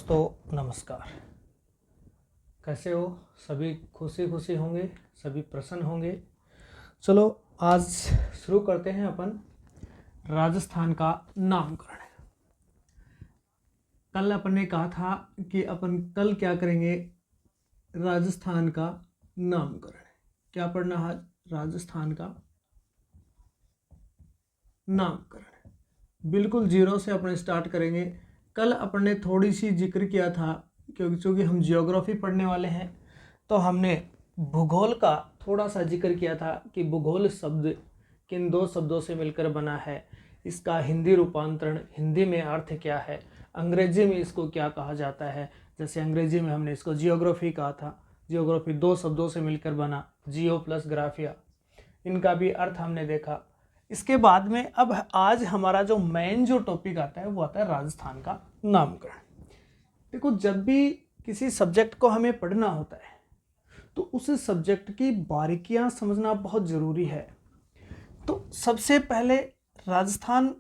दोस्तों नमस्कार। कैसे हो? सभी खुशी खुशी होंगे, सभी प्रसन्न होंगे। चलो आज शुरू करते हैं अपन राजस्थान का नामकरण। कल अपन ने कहा था कि अपन कल क्या करेंगे, राजस्थान का नामकरण। क्या पढ़ना है? राजस्थान का नामकरण। बिल्कुल जीरो से अपन स्टार्ट करेंगे। कल अपन ने थोड़ी सी जिक्र किया था क्योंकि चूँकि हम जियोग्राफी पढ़ने वाले हैं तो हमने भूगोल का थोड़ा सा जिक्र किया था कि भूगोल शब्द किन दो शब्दों से मिलकर बना है, इसका हिंदी रूपांतरण, हिंदी में अर्थ क्या है, अंग्रेजी में इसको क्या कहा जाता है। जैसे अंग्रेजी में हमने इसको जियोग्राफी कहा था। जियोग्राफी दो शब्दों से मिलकर बना, जियो प्लस ग्राफिया, इनका भी अर्थ हमने देखा। इसके बाद में अब आज हमारा जो मेन जो टॉपिक आता है वो आता है राजस्थान का नामकरण। देखो, जब भी किसी सब्जेक्ट को हमें पढ़ना होता है तो उस सब्जेक्ट की बारीकियां समझना बहुत ज़रूरी है। तो सबसे पहले राजस्थान,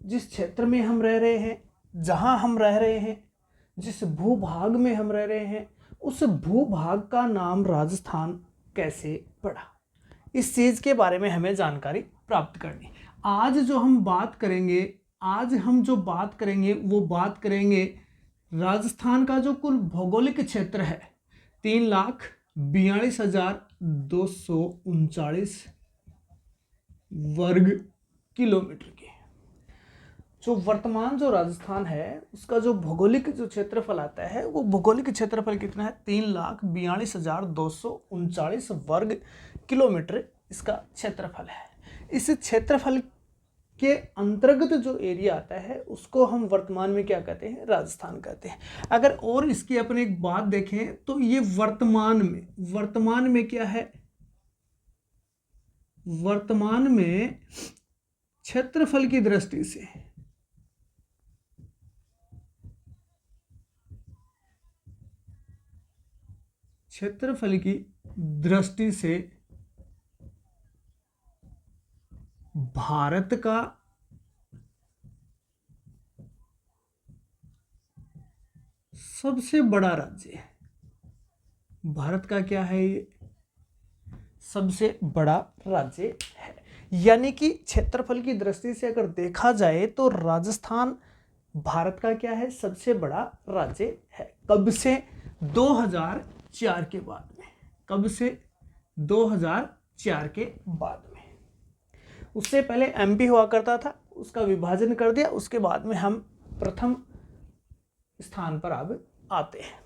जिस क्षेत्र में हम रह रहे हैं, जहां हम रह रहे हैं, जिस भूभाग में हम रह रहे हैं, उस भूभाग का नाम राजस्थान कैसे पड़ा, इस चीज़ के बारे में हमें जानकारी प्राप्त करनी। आज हम जो बात करेंगे वो बात करेंगे राजस्थान का जो कुल भौगोलिक क्षेत्र है 3,42,239 वर्ग किलोमीटर के। जो वर्तमान जो राजस्थान है उसका जो भौगोलिक जो क्षेत्रफल आता है वो भौगोलिक क्षेत्रफल कितना है? 3,42,239 वर्ग किलोमीटर इसका क्षेत्रफल है। इस क्षेत्रफल के अंतर्गत जो एरिया आता है उसको हम वर्तमान में क्या कहते हैं? राजस्थान कहते हैं। अगर और इसकी अपन एक बात देखें तो ये वर्तमान में क्या है? वर्तमान में क्षेत्रफल की दृष्टि से भारत का सबसे बड़ा राज्य है। भारत का क्या है? ये सबसे बड़ा राज्य है। यानी कि क्षेत्रफल की दृष्टि से अगर देखा जाए तो राजस्थान भारत का क्या है? सबसे बड़ा राज्य है। कब से? 2004 के बाद में। कब से? 2004 के बाद में। उससे पहले एमपी हुआ करता था, उसका विभाजन कर दिया, उसके बाद में हम प्रथम स्थान पर अब आते हैं।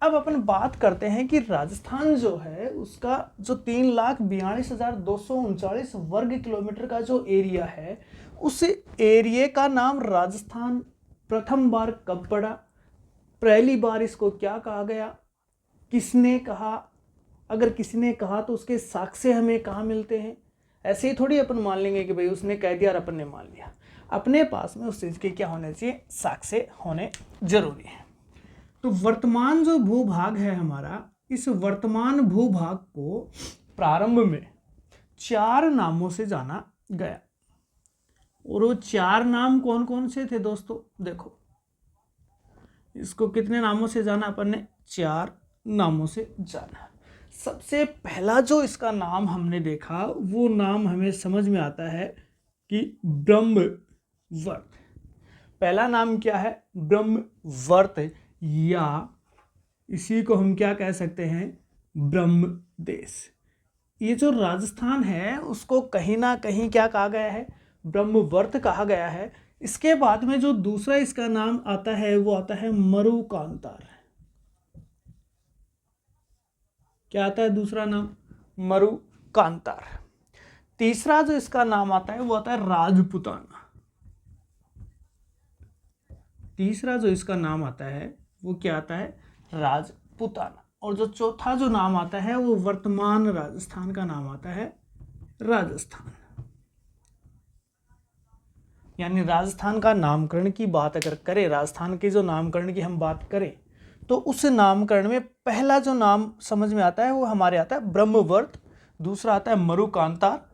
अब अपन बात करते हैं कि राजस्थान जो है उसका जो 3,42,239 वर्ग किलोमीटर का जो एरिया है, उस एरिया का नाम राजस्थान प्रथम बार कब पड़ा? पहली बार इसको क्या कहा गया? किसने कहा? अगर किसी ने कहा तो उसके साक्ष्य हमें कहाँ मिलते हैं? ऐसे ही थोड़ी अपन मान लेंगे कि भाई उसने कह दिया और अपन ने मान लिया। अपने पास में उस चीज़ के क्या होने चाहिए? साक्ष्य होने जरूरी है। तो वर्तमान जो भूभाग है हमारा, इस वर्तमान भूभाग को प्रारंभ में 4 नामों से जाना गया। और वो 4 नाम कौन कौन से थे दोस्तों? देखो, इसको कितने नामों से जाना अपन ने? 4 नामों से जाना। सबसे पहला जो इसका नाम हमने देखा वो नाम हमें समझ में आता है कि ब्रह्मवर्त। पहला नाम क्या है? ब्रह्मवर्त, या इसी को हम क्या कह सकते हैं? ब्रह्मदेश। ये जो राजस्थान है उसको कहीं ना कहीं क्या कहा गया है? ब्रह्मवर्त कहा गया है। इसके बाद में जो दूसरा इसका नाम आता है वो आता है मरुकांतार। क्या आता है दूसरा नाम? मरुकांतार। तीसरा जो इसका नाम आता है वो आता है राजपुताना। तीसरा जो इसका नाम आता है वो क्या आता है? राजपुताना। और जो चौथा जो नाम आता है वो वर्तमान राजस्थान का नाम आता है राजस्थान। यानी राजस्थान का नामकरण की बात अगर करें, राजस्थान के जो नामकरण की हम बात करें तो उस नामकरण में पहला जो नाम समझ में आता है वो हमारे आता है ब्रह्मवर्त, दूसरा आता है मरुकांतार,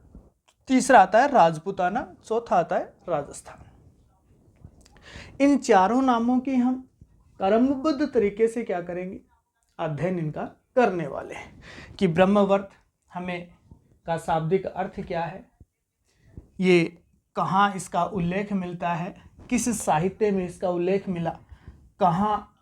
तीसरा आता है राजपुताना, चौथा आता है राजस्थान। इन चारों नामों की हम क्रमबद्ध तरीके से क्या करेंगे, अध्ययन इनका करने वाले हैं कि ब्रह्मवर्त हमें का शाब्दिक अर्थ क्या है, ये कहाँ इसका उल्लेख मिलता है, किस साहित्य में इसका उल्लेख मिला, कहाँ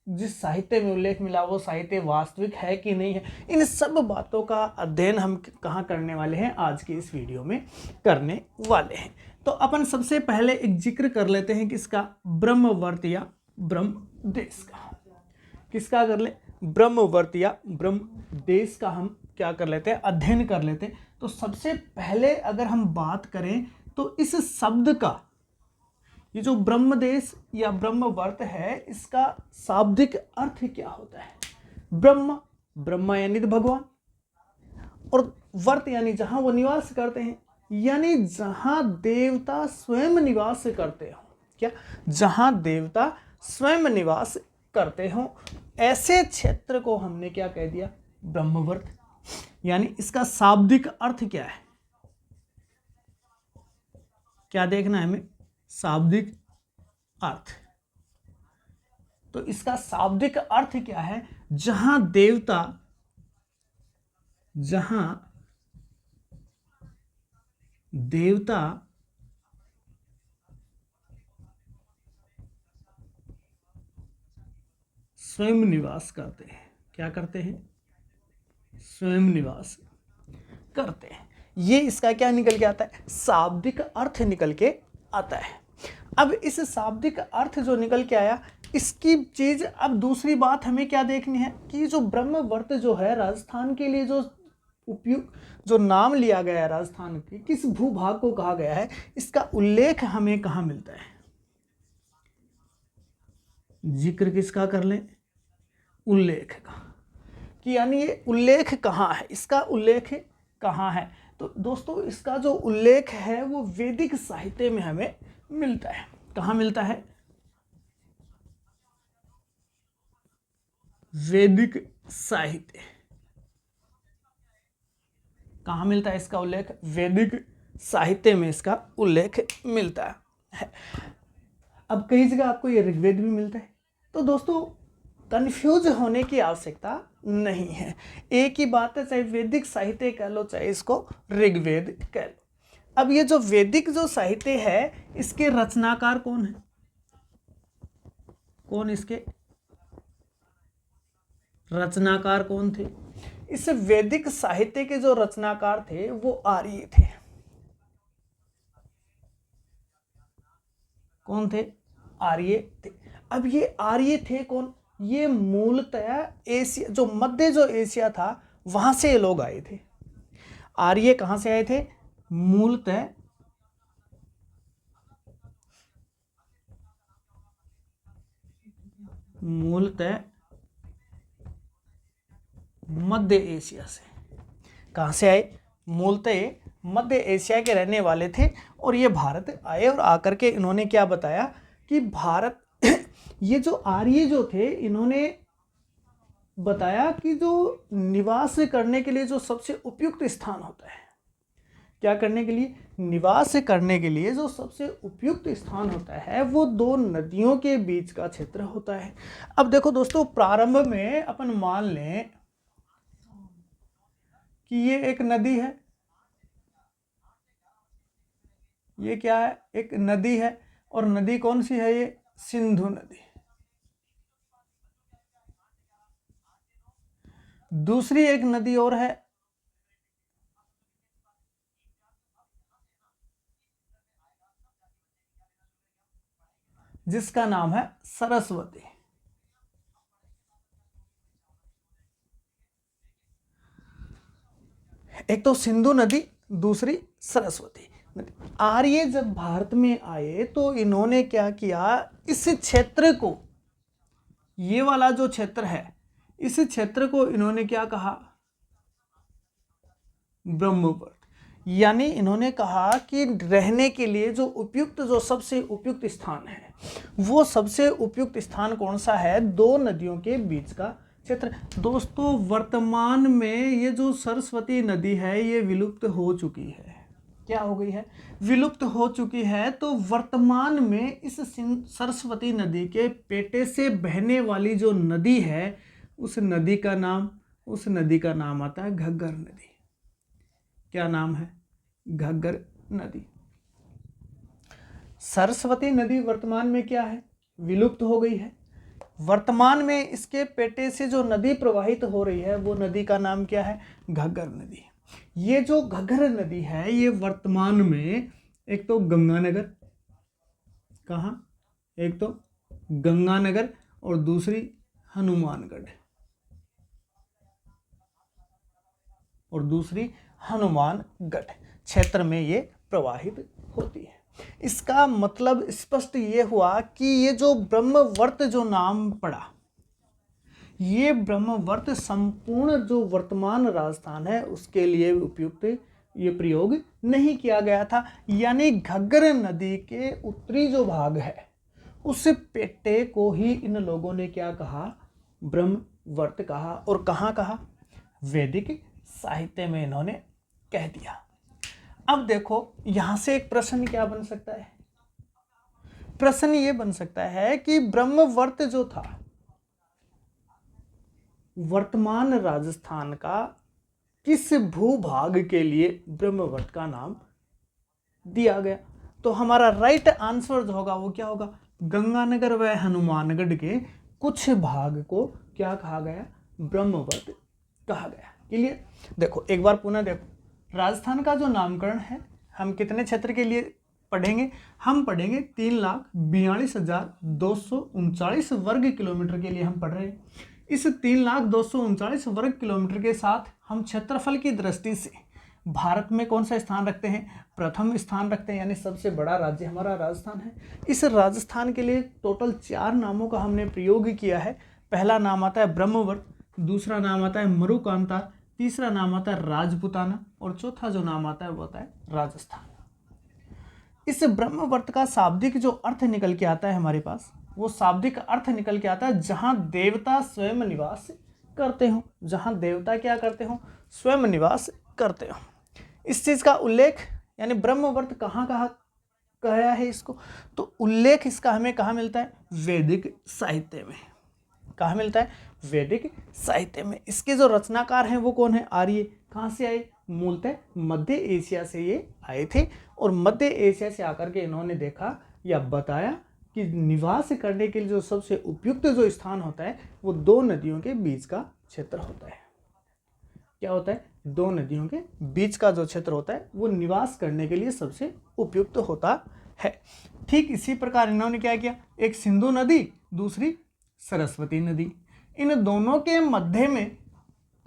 जिस साहित्य में उल्लेख मिला वो साहित्य वास्तविक है कि नहीं है, इन सब बातों का अध्ययन हम कहाँ करने वाले हैं, आज की इस वीडियो में करने वाले हैं। तो अपन सबसे पहले एक जिक्र कर लेते हैं किसका, ब्रह्मवर्त या ब्रह्मदेश का। किसका कर ले, ब्रह्मवर्त या ब्रह्मदेश का हम क्या कर लेते हैं, अध्ययन कर लेते हैं। तो सबसे पहले अगर हम बात करें तो इस शब्द का, ये जो ब्रह्मदेश या ब्रह्मवर्त है, इसका शाब्दिक अर्थ क्या होता है। ब्रह्म, ब्रह्मा यानी तो भगवान, और वर्त यानी जहां वो निवास करते हैं, यानी जहां देवता स्वयं निवास करते हो। क्या, जहां देवता स्वयं निवास करते हो, ऐसे क्षेत्र को हमने क्या कह दिया, ब्रह्मवर्त। यानी इसका शाब्दिक अर्थ क्या है, क्या देखना है हमें, शाब्दिक अर्थ। तो इसका शाब्दिक अर्थ क्या है, जहां देवता स्वयं निवास करते हैं। क्या करते हैं, स्वयं निवास करते हैं। ये इसका क्या निकल के आता है, शाब्दिक अर्थ निकल के आता है। अब इस शाब्दिक अर्थ जो निकल के आया, इसकी चीज, अब दूसरी बात हमें क्या देखनी है कि जो ब्रह्मवर्त जो है, राजस्थान के लिए जो उपयुक्त जो नाम लिया गया है, राजस्थान के किस भूभाग को कहा गया है, इसका उल्लेख हमें कहाँ मिलता है, जिक्र किसका कर लें, उल्लेख का, कि यानी ये उल्लेख कहाँ है, इसका उल्लेख कहाँ है। तो दोस्तों इसका जो उल्लेख है वो वैदिक साहित्य में हमें मिलता है। कहाँ मिलता है, वैदिक साहित्य। कहाँ मिलता है इसका उल्लेख, वैदिक साहित्य में इसका उल्लेख मिलता है। अब कई जगह आपको ये ऋग्वेद भी मिलता है। तो दोस्तों कंफ्यूज होने की आवश्यकता नहीं है, एक ही बात है, चाहे वैदिक साहित्य कह लो चाहे इसको ऋग्वेद कह लो। अब ये जो वैदिक जो साहित्य है, इसके रचनाकार कौन है, कौन इसके रचनाकार कौन थे, इस वैदिक साहित्य के जो रचनाकार थे वो आर्य थे। कौन थे, आर्य थे। अब ये आर्य थे कौन, ये मूलतः एशिया, जो मध्य जो एशिया था वहां से ये लोग आए थे। आर्य कहां से आए थे, मूलतः मध्य एशिया से। कहां से आए, मूलतः मध्य एशिया के रहने वाले थे, और ये भारत आए, और आकर के इन्होंने क्या बताया कि भारत ये जो आर्य जो थे, इन्होंने बताया कि जो निवास करने के लिए जो सबसे उपयुक्त स्थान होता है, क्या करने के लिए, निवास करने के लिए जो सबसे उपयुक्त स्थान होता है, वो दो नदियों के बीच का क्षेत्र होता है। अब देखो दोस्तों, प्रारंभ में अपन मान लें कि ये एक नदी है, ये क्या है, एक नदी है, और नदी कौन सी है, ये सिंधु नदी। दूसरी एक नदी और है, जिसका नाम है सरस्वती। एक तो सिंधु नदी, दूसरी सरस्वती नदी। आर्य जब भारत में आए तो इन्होंने क्या किया, इस क्षेत्र को, ये वाला जो क्षेत्र है, इस क्षेत्र को इन्होंने क्या कहा, ब्रह्मवर्त। यानी इन्होंने कहा कि रहने के लिए जो उपयुक्त, जो सबसे उपयुक्त स्थान है, वो सबसे उपयुक्त स्थान कौन सा है, दो नदियों के बीच का क्षेत्र। दोस्तों वर्तमान में ये जो सरस्वती नदी है ये विलुप्त हो चुकी है। क्या हो गई है, विलुप्त हो चुकी है। तो वर्तमान में इस सरस्वती नदी के पेटे से बहने वाली जो नदी है उस नदी का नाम आता है घग्गर नदी। क्या नाम है, घग्गर नदी। सरस्वती नदी वर्तमान में क्या है, विलुप्त हो गई है। वर्तमान में इसके पेटे से जो नदी प्रवाहित हो रही है वो नदी का नाम क्या है, घग्गर नदी। ये जो घग्गर नदी है ये वर्तमान में एक तो गंगानगर, कहाँ, एक तो गंगानगर और दूसरी हनुमानगढ़, क्षेत्र में ये प्रवाहित होती है। इसका मतलब स्पष्ट ये हुआ कि ये जो ब्रह्मवर्त जो नाम पड़ा, ये ब्रह्मवर्त संपूर्ण जो वर्तमान राजस्थान है उसके लिए उपयुक्त ये प्रयोग नहीं किया गया था। यानी घग्गर नदी के उत्तरी जो भाग है उस पेटे को ही इन लोगों ने क्या कहा, ब्रह्मवर्त कहा। और कहाँ कहा, वैदिक साहित्य में इन्होंने कह दिया। अब देखो यहां से एक प्रश्न क्या बन सकता है, प्रश्न ये बन सकता है कि ब्रह्मवर्त जो था वर्तमान राजस्थान का किस भूभाग के लिए ब्रह्मवर्त का नाम दिया गया। तो हमारा राइट आंसर जो होगा वो क्या होगा, गंगानगर व हनुमानगढ़ के कुछ भाग को क्या कहा गया, ब्रह्मवर्त कहा गया। क्लियर। देखो एक बार पुनः देखो, राजस्थान का जो नामकरण है हम कितने क्षेत्र के लिए पढ़ेंगे, हम पढ़ेंगे 3,42,239 वर्ग किलोमीटर के लिए हम पढ़ रहे हैं। इस 3,239 वर्ग किलोमीटर के साथ हम क्षेत्रफल की दृष्टि से भारत में कौन सा स्थान रखते हैं, प्रथम स्थान रखते हैं, यानी सबसे बड़ा राज्य हमारा राजस्थान है। इस राजस्थान के लिए टोटल 4 नामों का हमने प्रयोग किया है। पहला नाम आता है ब्रह्मवर्त, दूसरा नाम आता है मरुकांतार, तीसरा नाम आता है राजपुताना और चौथा जो नाम आता है वो आता है राजस्थान। इस ब्रह्मवर्त का शाब्दिक जो अर्थ निकल के आता है हमारे पास, वो शाब्दिक अर्थ निकल के आता है जहां देवता स्वयं निवास करते हो, जहां देवता क्या करते हो, स्वयं निवास करते हो। इस चीज का उल्लेख यानी ब्रह्मवर्त कहाँ कहाँ कहा है इसको, तो उल्लेख इसका हमें कहाँ मिलता है, वैदिक साहित्य में। कहाँ मिलता है, वैदिक साहित्य में। इसके जो रचनाकार हैं वो कौन है, आर्य। कहाँ से आए, मूलतः मध्य एशिया से ये आए थे और मध्य एशिया से आकर के इन्होंने देखा या बताया कि निवास करने के लिए जो सबसे उपयुक्त जो स्थान होता है वो 2 नदियों के बीच का क्षेत्र होता है। क्या होता है, 2 नदियों के बीच का जो क्षेत्र होता है वो निवास करने के लिए सबसे उपयुक्त होता है। ठीक इसी प्रकार इन्होंने क्या किया, एक सिंधु नदी, दूसरी सरस्वती नदी, इन दोनों के मध्य में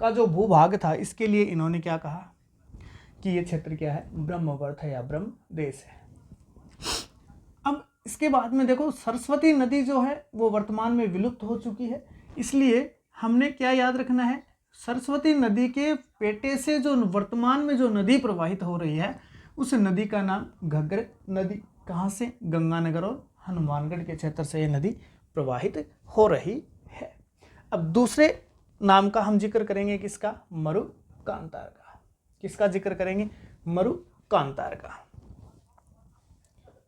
का जो भूभाग था इसके लिए इन्होंने क्या कहा कि ये क्षेत्र क्या है, ब्रह्मवर्त है या ब्रह्म देश है। अब इसके बाद में देखो सरस्वती नदी जो है वो वर्तमान में विलुप्त हो चुकी है, इसलिए हमने क्या याद रखना है, सरस्वती नदी के पेटे से जो वर्तमान में जो नदी प्रवाहित हो रही है उस नदी का नाम घग्गर नदी। कहाँ से, गंगानगर और हनुमानगढ़ के क्षेत्र से ये नदी प्रवाहित हो रही है। अब दूसरे नाम का हम जिक्र करेंगे किसका, मरुकांतार का। किसका जिक्र करेंगे, मरुकांतार का।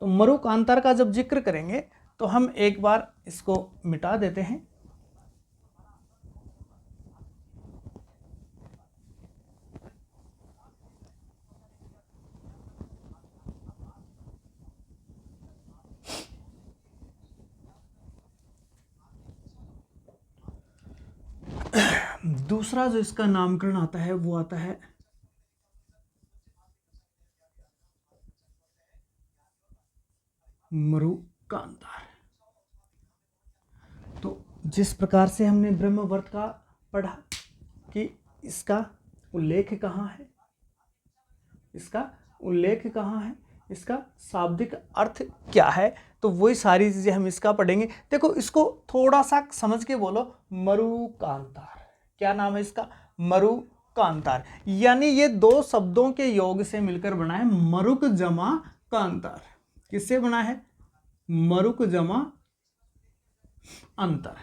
तो मरुकांतार का जब जिक्र करेंगे तो हम एक बार इसको मिटा देते हैं। दूसरा जो इसका नामकरण आता है वो आता है मरुकांतार। तो जिस प्रकार से हमने ब्रह्मवर्त का पढ़ा कि इसका उल्लेख कहाँ है, इसका उल्लेख कहाँ है, इसका शाब्दिक अर्थ क्या है, तो वही सारी चीजें हम इसका पढ़ेंगे। देखो इसको थोड़ा सा समझ के बोलो, मरुकांतार। क्या नाम है इसका, मरुकांतार। यानी ये 2 शब्दों के योग से मिलकर बना है मरुक जमा कांतार। किससे बना है, मरुक जमा अंतर।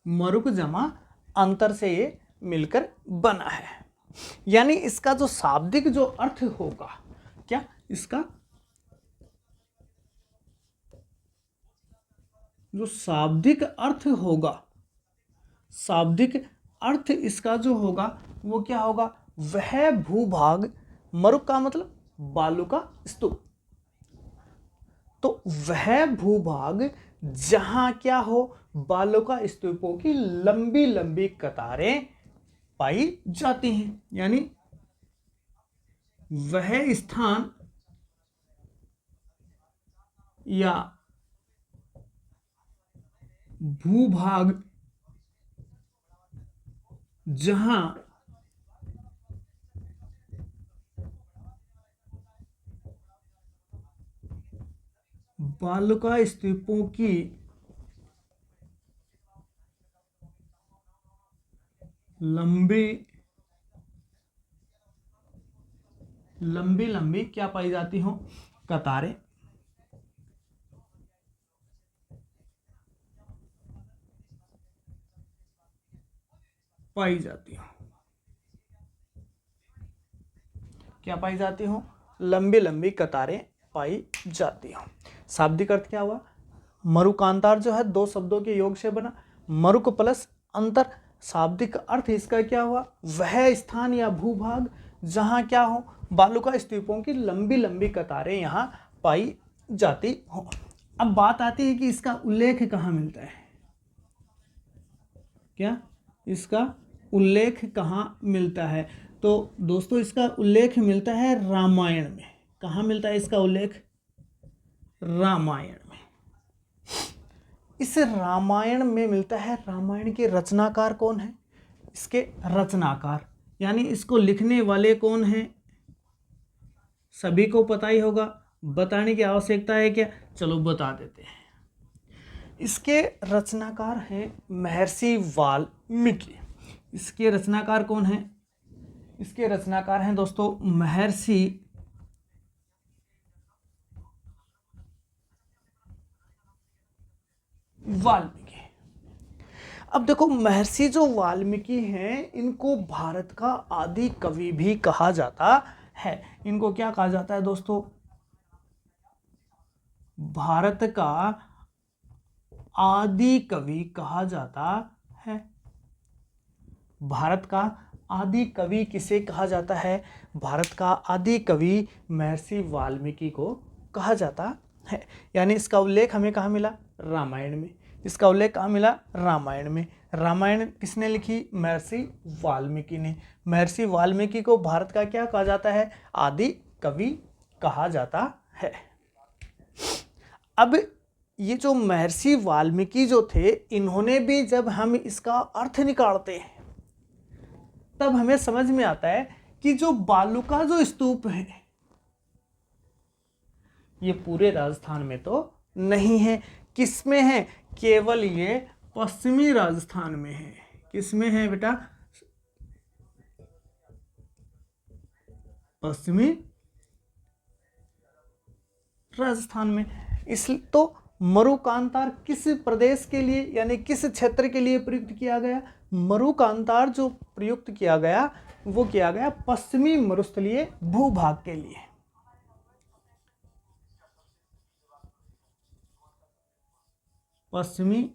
मरुक जमा अंतर से ये मिलकर बना है। यानी इसका जो शाब्दिक जो अर्थ होगा, क्या इसका जो शाब्दिक अर्थ होगा, शाब्दिक अर्थ इसका जो होगा वो क्या होगा, वह भूभाग, मरुक का मतलब बालू का स्तूप, तो वह भूभाग जहां क्या हो, बालू का स्तूपों की लंबी लंबी कतारें पाई जाती हैं। यानी वह स्थान या भूभाग जहां बालुका स्तूपों की लंबी लंबी लंबी क्या पाई जाती हो, कतारें पाई जाती हो, क्या पाई जाती हो, लंबी लंबी कतारें पाई जाती हो। शाब्दिक अर्थ क्या हुआ, मरुकांतार जो है दो शब्दों के योग से बना, मरुक प्लस अंतर। शाब्दिक अर्थ इसका क्या हुआ, वह स्थान या भूभाग जहां क्या हो, बालुका स्तूपों की लंबी लंबी कतारें यहाँ पाई जाती हो। अब बात आती है कि इसका उल्लेख कहाँ मिलता है, क्या इसका उल्लेख कहाँ मिलता है। तो दोस्तों इसका उल्लेख मिलता है रामायण में। कहाँ मिलता है इसका उल्लेख, रामायण में। इस रामायण में मिलता है। रामायण के रचनाकार कौन है, इसके रचनाकार यानी इसको लिखने वाले कौन हैं, सभी को पता ही होगा, बताने की आवश्यकता है क्या, चलो बता देते हैं। इसके रचनाकार हैं महर्षि वाल्मीकि। इसके रचनाकार कौन हैं, इसके रचनाकार हैं दोस्तों महर्षि वाल्मीकि। अब देखो महर्षि जो वाल्मीकि हैं इनको भारत का आदि कवि भी कहा जाता है। इनको क्या कहा जाता है दोस्तों, भारत का आदि कवि कहा जाता है। भारत का आदि कवि किसे कहा जाता है, भारत का आदि कवि महर्षि वाल्मीकि को कहा जाता है। यानी इसका उल्लेख हमें कहाँ मिला, रामायण में। इसका उल्लेख कहाँ मिला, रामायण में। रामायण किसने लिखी, महर्षि वाल्मीकि ने। महर्षि वाल्मीकि को भारत का क्या कहा जाता है, आदि कवि कहा जाता है। अब ये जो महर्षि वाल्मीकि जो थे, इन्होंने भी जब हम इसका अर्थ निकालते हैं तब हमें समझ में आता है कि जो बालुका जो स्तूप है ये पूरे राजस्थान में तो नहीं है। किस में है, केवल ये पश्चिमी राजस्थान में है। किस में है बेटा, पश्चिमी राजस्थान में। इस तो मरुकांतार किस प्रदेश के लिए यानी किस क्षेत्र के लिए प्रयुक्त किया गया, मरुकांतार जो प्रयुक्त किया गया वो किया गया पश्चिमी मरुस्थलीय भूभाग के लिए। पश्चिमी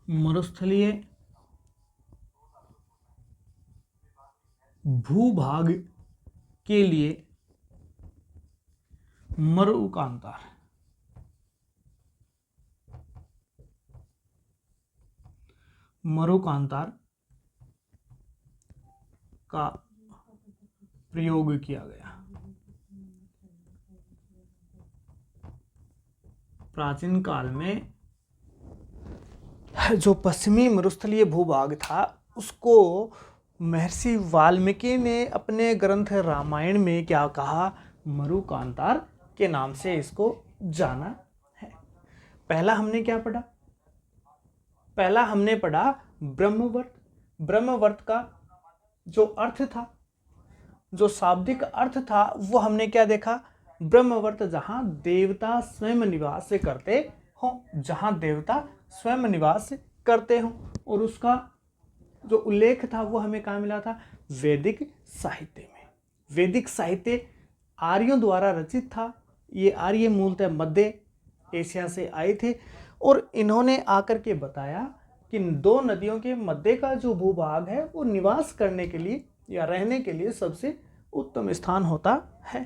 मरुस्थलीय भूभाग के लिए मरुकांतार का प्रयोग किया गया। प्राचीन काल में जो पश्चिमी मरुस्थलीय भूभाग था उसको महर्षि वाल्मीकि ने अपने ग्रंथ रामायण में क्या कहा, मरुकांतार के नाम से इसको जाना है। पहला हमने क्या पढ़ा, पहला हमने पढ़ा ब्रह्मवर्त। ब्रह्मवर्त का जो अर्थ था, जो शाब्दिक अर्थ था वो हमने क्या देखा, ब्रह्मवर्त जहां देवता स्वयं निवास करते हो जहाँ देवता स्वयं निवास करते हों। और उसका जो उल्लेख था वो हमें कहाँ मिला था? वैदिक साहित्य में। वैदिक साहित्य आर्यों द्वारा रचित था। ये आर्य मूलतः मध्य एशिया से आए थे और इन्होंने आकर के बताया कि दो नदियों के मध्य का जो भूभाग है वो निवास करने के लिए या रहने के लिए सबसे उत्तम स्थान होता है।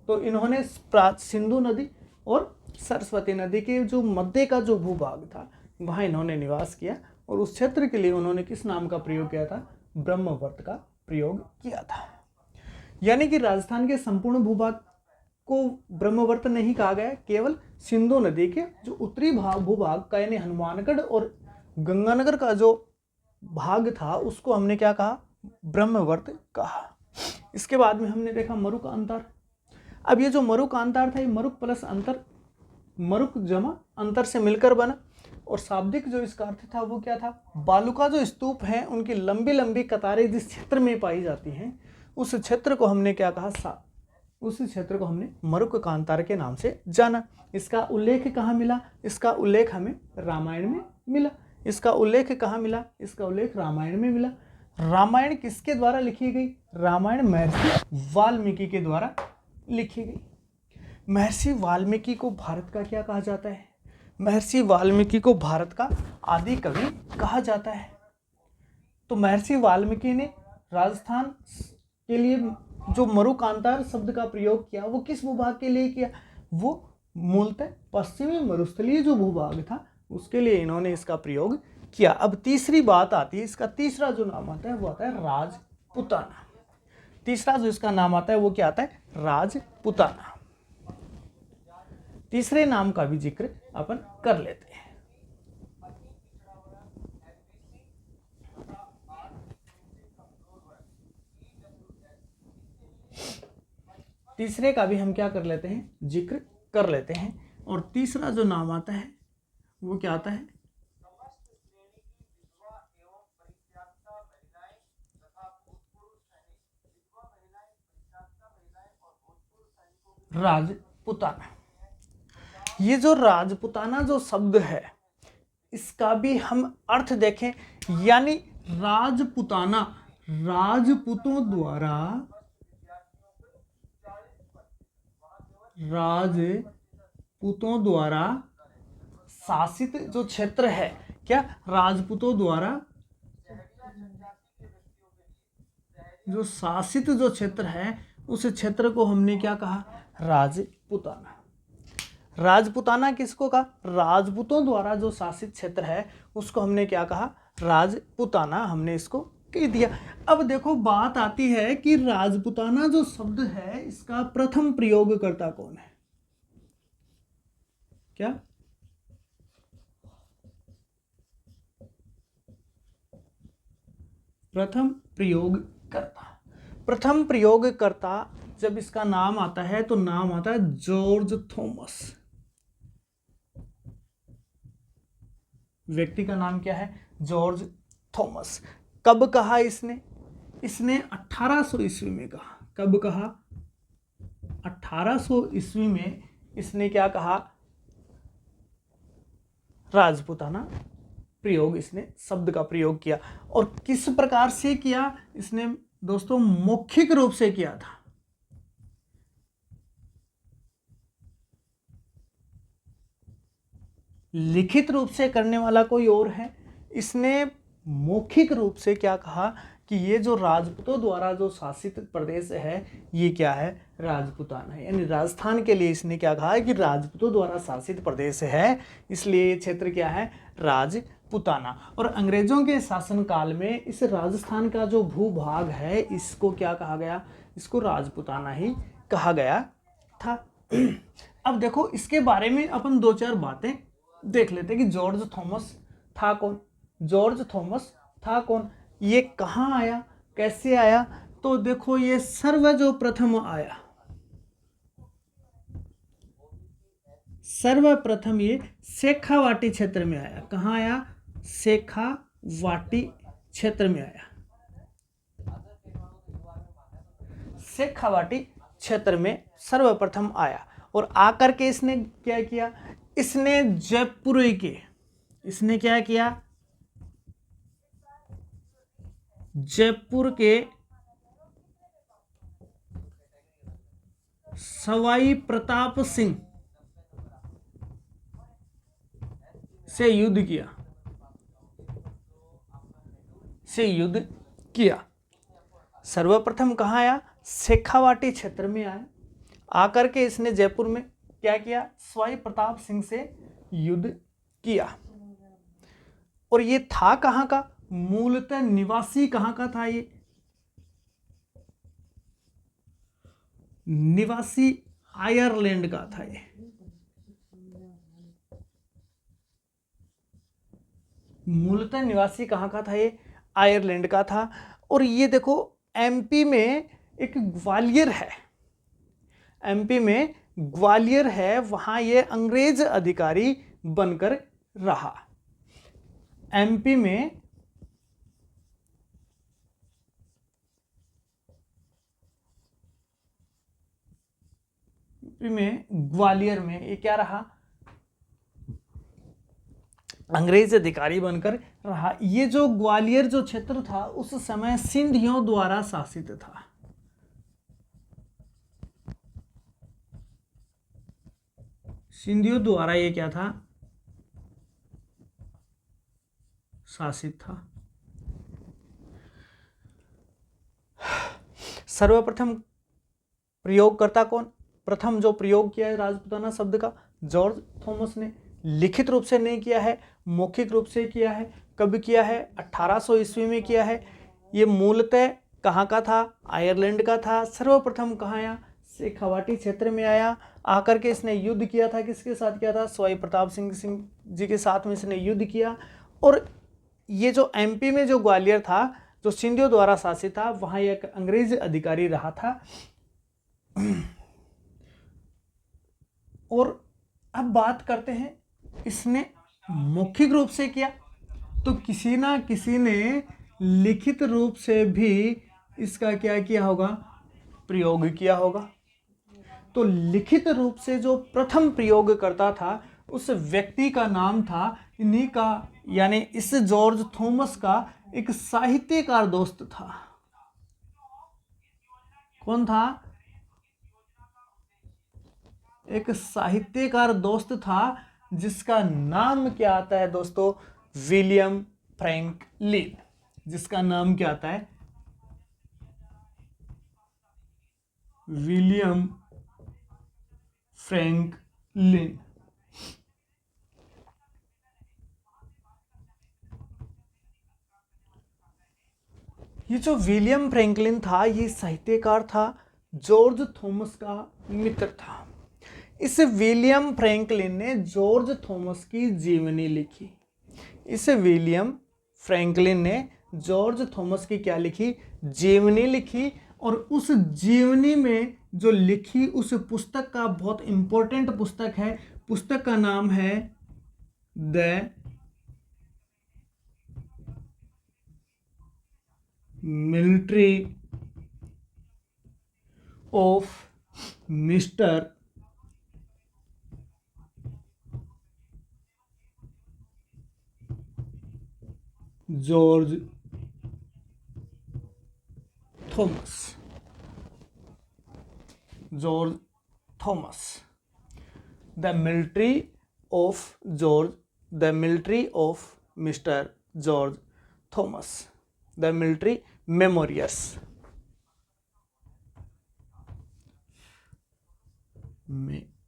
तो इन्होंने सिंधु नदी और सरस्वती नदी के जो मध्य का जो भूभाग था वहाँ इन्होंने निवास किया और उस क्षेत्र के लिए उन्होंने किस नाम का प्रयोग किया था? ब्रह्मवर्त का प्रयोग किया था। यानी कि राजस्थान के संपूर्ण भूभाग को ब्रह्मवर्त नहीं कहा गया, केवल सिंधु नदी के जो उत्तरी भूभाग का यानी हनुमानगढ़ और गंगानगर का जो भाग था उसको हमने क्या कहा? ब्रह्मवर्त कहा। इसके बाद में हमने देखा मरुक अंतर। अब ये जो मरुक अंतर था ये मरुक प्लस अंतर, मरुक जमा अंतर से मिलकर बना और शाब्दिक जो इसका अर्थ था वो क्या था? बालू का जो स्तूप है उनकी लंबी लंबी कतारें जिस क्षेत्र में पाई जाती हैं उस क्षेत्र को हमने क्या कहा? उस क्षेत्र को हमने मरुक कांतार के नाम से जाना। इसका उल्लेख कहाँ मिला? इसका उल्लेख हमें रामायण में मिला। इसका उल्लेख कहाँ मिला? इसका उल्लेख रामायण में मिला। रामायण किसके द्वारा लिखी गई? रामायण महर्षि वाल्मीकि के द्वारा लिखी गई। महर्षि वाल्मीकि को भारत का क्या कहा जाता है? महर्षि वाल्मीकि को भारत का आदि कवि कहा जाता है। तो महर्षि वाल्मीकि ने राजस्थान के लिए जो मरुकांतार शब्द का प्रयोग किया वो किस भूभाग के लिए किया? वो मूलतः पश्चिमी मरुस्थलीय जो भूभाग था उसके लिए इन्होंने इसका प्रयोग किया। अब तीसरी बात आती है, इसका तीसरा जो नाम आता है वो आता है राजपुताना। तीसरा जो इसका नाम आता है वो क्या आता है? राजपुताना। तीसरे नाम का भी जिक्र अपन कर लेते हैं। तीसरे का भी हम क्या कर लेते हैं? जिक्र कर लेते हैं। और तीसरा जो नाम आता है वो क्या आता है? राजपुताना। ये जो राजपुताना जो शब्द है इसका भी हम अर्थ देखें, यानी राजपुताना राजपूतों द्वारा शासित जो क्षेत्र है, क्या? राजपूतों द्वारा जो शासित जो क्षेत्र है उस क्षेत्र को हमने क्या कहा? राजपुताना। राजपुताना किसको कहा? राजपूतों द्वारा जो शासित क्षेत्र है उसको हमने क्या कहा? राजपुताना। हमने इसको कह दिया। अब देखो बात आती है कि राजपुताना जो शब्द है इसका प्रथम प्रयोगकर्ता कौन है? क्या? प्रथम प्रयोगकर्ता। प्रथम प्रयोगकर्ता जब इसका नाम आता है तो नाम आता है जॉर्ज थॉमस। व्यक्ति का नाम क्या है? George Thomas. कब कहा इसने? इसने 1800 ईस्वी में कहा। कब कहा? 1800 ईस्वी में इसने क्या कहा? राजपुताना प्रयोग, इसने शब्द का प्रयोग किया। और किस प्रकार से किया इसने दोस्तों? मौखिक रूप से किया था। लिखित रूप से करने वाला कोई और है। इसने मौखिक रूप से क्या कहा कि ये जो राजपूतों द्वारा जो शासित प्रदेश है ये क्या है? राजपुताना है। यानी राजस्थान के लिए इसने क्या कहा है कि राजपूतों द्वारा शासित प्रदेश है, इसलिए ये क्षेत्र क्या है? राजपुताना। और अंग्रेजों के शासनकाल में इस राजस्थान का जो भूभाग है इसको क्या कहा गया? इसको राजपुताना ही कहा गया था। अब देखो इसके बारे में अपन दो चार बातें देख लेते हैं कि जॉर्ज थॉमस था कौन? जॉर्ज थॉमस था कौन? ये कहाँ आया, कैसे आया? तो देखो ये सर्व जो प्रथम आया, सर्वप्रथम ये शेखावाटी क्षेत्र में आया। कहाँ आया? शेखावाटी क्षेत्र में आया। शेखावाटी क्षेत्र में सर्वप्रथम आया और आकर के इसने क्या किया? इसने जयपुर के, इसने क्या किया, जयपुर के सवाई प्रताप सिंह से युद्ध किया, सर्वप्रथम कहाँ आया, शेखावाटी क्षेत्र में आया। आकर के इसने जयपुर में क्या किया, सवाई प्रताप सिंह से युद्ध किया। और ये था कहाँ का, मूलतः निवासी कहाँ का था, ये निवासी आयरलैंड का था। ये मूलतः निवासी कहाँ का था, ये आयरलैंड का था। और ये देखो एमपी में एक ग्वालियर है, एमपी में ग्वालियर है, वहां ये अंग्रेज अधिकारी बनकर रहा। एमपी में ग्वालियर में ये क्या रहा, अंग्रेज अधिकारी बनकर रहा। ये जो ग्वालियर जो क्षेत्र था उस समय सिंधियों द्वारा शासित था। सिंधियों द्वारा ये क्या था, शासित था। सर्वप्रथम प्रयोगकर्ता कौन, प्रथम जो प्रयोग किया है राजपूताना शब्द का, जॉर्ज थॉमस ने। लिखित रूप से नहीं किया है, मौखिक रूप से किया है। कब किया है, 1800 ईस्वी में किया है। ये मूलतः कहाँ का था, आयरलैंड का था। सर्वप्रथम कहाँ आया, शेखावाटी क्षेत्र में आया। आकर के इसने युद्ध किया था, किसके साथ किया था, सवाई प्रताप सिंह जी के साथ में इसने युद्ध किया। और ये जो एमपी में जो ग्वालियर था, जो सिंधियों द्वारा शासित था, वहाँ एक अंग्रेज अधिकारी रहा था। और अब बात करते हैं, इसने मौखिक रूप से किया तो किसी ना किसी ने लिखित रूप से भी इसका क्या किया होगा, प्रयोग किया होगा। तो लिखित रूप से जो प्रथम प्रयोग करता था उस व्यक्ति का नाम था, इन्हीं का यानी इस जॉर्ज थॉमस का एक साहित्यकार दोस्त था। कौन था, एक साहित्यकार दोस्त था जिसका नाम क्या आता है दोस्तों, विलियम फ्रैंकलिन। जिसका नाम क्या आता है, विलियम फ्रैंकलिन। ये जो विलियम फ्रैंकलिन था, ये साहित्यकार था, जॉर्ज थॉमस का मित्र था। इस विलियम फ्रैंकलिन ने जॉर्ज थॉमस की जीवनी लिखी। इस विलियम फ्रैंकलिन ने जॉर्ज थॉमस की क्या लिखी, जीवनी लिखी। और उस जीवनी में जो लिखी उस पुस्तक का बहुत इंपॉर्टेंट पुस्तक है, पुस्तक का नाम है the military of mister George Thomas. George Thomas, the military of George, the military of mister George Thomas, the military memories. Memories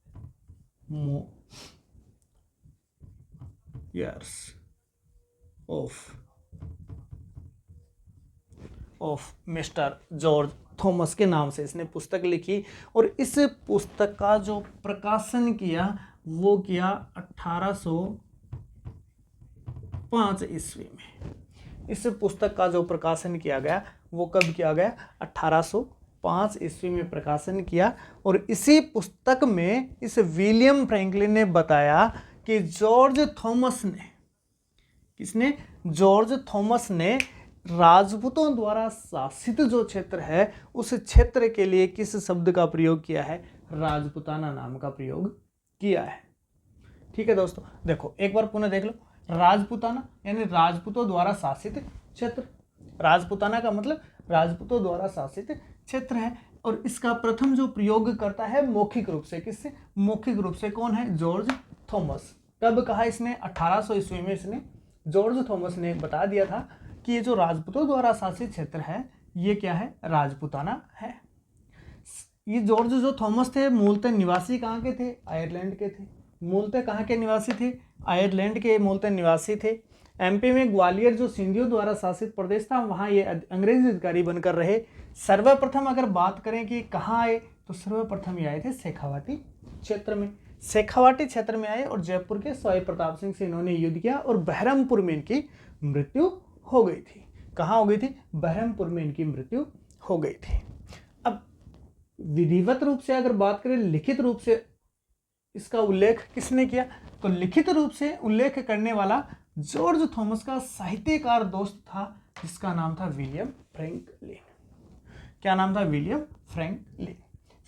of mister George Thomas के नाम से इसने पुस्तक लिखी। और इस पुस्तक का जो प्रकाशन किया वो किया 1805 ईस्वी में। इस पुस्तक का जो प्रकाशन किया गया वो कब किया गया, 1805 ईस्वी में प्रकाशन किया। और इसी पुस्तक में इस विलियम फ्रैंकलिन ने बताया कि जॉर्ज थॉमस ने, किसने, जॉर्ज थॉमस ने राजपूतों द्वारा शासित जो क्षेत्र है उस क्षेत्र के लिए किस शब्द का प्रयोग किया है, राजपूताना नाम का प्रयोग किया है। ठीक है दोस्तों, देखो एक बार पुनः देख लो, राजपूताना यानी राजपूतों द्वारा शासित क्षेत्र, राजपूताना का मतलब राजपूतों द्वारा शासित क्षेत्र है। और इसका प्रथम जो प्रयोग करता है मौखिक रूप से, किससे, मौखिक रूप से, कौन है, जॉर्ज थॉमस। कब कहा इसने, 1800 ईस्वी में इसने जॉर्ज थॉमस ने बता दिया था कि ये जो राजपूतों द्वारा शासित क्षेत्र है ये क्या है, राजपूताना है। ये जॉर्ज जो थॉमस थे मूलतः निवासी कहाँ के थे, आयरलैंड के थे। मूलतः कहाँ के निवासी थे, आयरलैंड के मूलतः निवासी थे। एमपी में ग्वालियर जो सिंधियों द्वारा शासित प्रदेश था वहाँ ये अंग्रेजी अधिकारी बनकर रहे। सर्वप्रथम अगर बात करें कि कहाँ आए, तो सर्वप्रथम ये आए थे शेखावाटी क्षेत्र में। शेखावाटी क्षेत्र में आए और जयपुर के सवाई प्रताप सिंह से इन्होंने युद्ध किया और बहरमपुर में इनकी मृत्यु हो गई थी। कहाँ हो गई थी, बहरमपुर में इनकी मृत्यु हो गई थी। अब विधिवत रूप से अगर बात करें, लिखित रूप से इसका उल्लेख किसने किया, तो लिखित रूप से उल्लेख करने वाला जॉर्ज थॉमस का साहित्यकार दोस्त था जिसका नाम था विलियम फ्रैंकलिन। क्या नाम था, विलियम फ्रैंकलिन।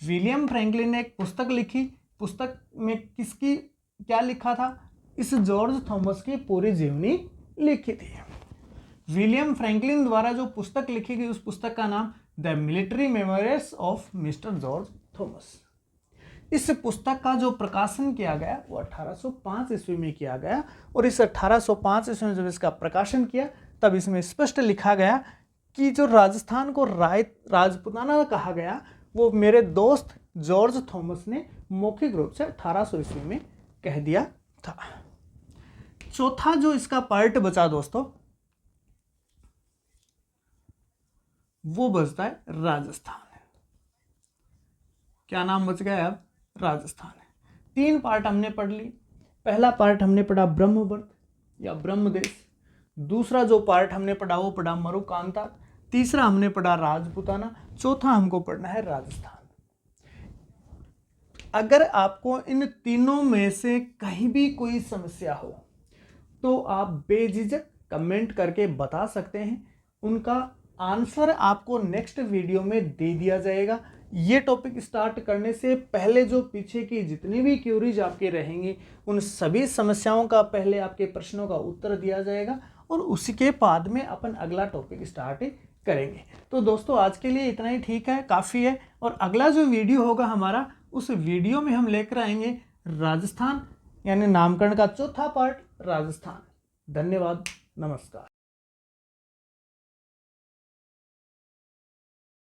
विलियम फ्रैंकलिन ने एक पुस्तक लिखी, पुस्तक में किसकी क्या लिखा था, इस जॉर्ज थॉमस की पूरी जीवनी लिखी थी। विलियम फ्रैंकलिन द्वारा जो पुस्तक लिखी गई उस पुस्तक का नाम the military memorials of mister George Thomas. इस पुस्तक का जो प्रकाशन किया गया वो 1805 ईस्वी में किया गया और इस 1805 ईस्वी में जब इसका प्रकाशन किया तब इसमें स्पष्ट लिखा गया कि जो राजस्थान को राजपूताना कहा गया वो मेरे दोस्त जॉर्ज थॉमस ने मौखिक रूप से 1800 ईस्वी में कह दिया था। चौथा जो इसका पार्ट बचा दोस्तों वो बचता है राजस्थान। क्या नाम बच गया अब, राजस्थान। 3 पार्ट हमने पढ़ ली। पहला पार्ट हमने पढ़ा ब्रह्मवर्त या ब्रह्मदेश, दूसरा जो पार्ट हमने पढ़ा वो पढ़ा मरुकांता, तीसरा हमने पढ़ा राजपूताना, चौथा हमको पढ़ना है राजस्थान। अगर आपको इन तीनों में से कहीं भी कोई समस्या हो तो आप बेझिझक कमेंट करके बता सकते हैं, उनका आंसर आपको नेक्स्ट वीडियो में दे दिया जाएगा। ये टॉपिक स्टार्ट करने से पहले जो पीछे की जितनी भी क्यूरीज आपके रहेंगी उन सभी समस्याओं का पहले आपके प्रश्नों का उत्तर दिया जाएगा और उसी के बाद में अपन अगला टॉपिक स्टार्ट करेंगे। तो दोस्तों आज के लिए इतना ही ठीक है, काफ़ी है। और अगला जो वीडियो होगा हमारा, उस वीडियो में हम लेकर आएंगे राजस्थान यानी नामकरण का चौथा पार्ट राजस्थान। धन्यवाद, नमस्कार।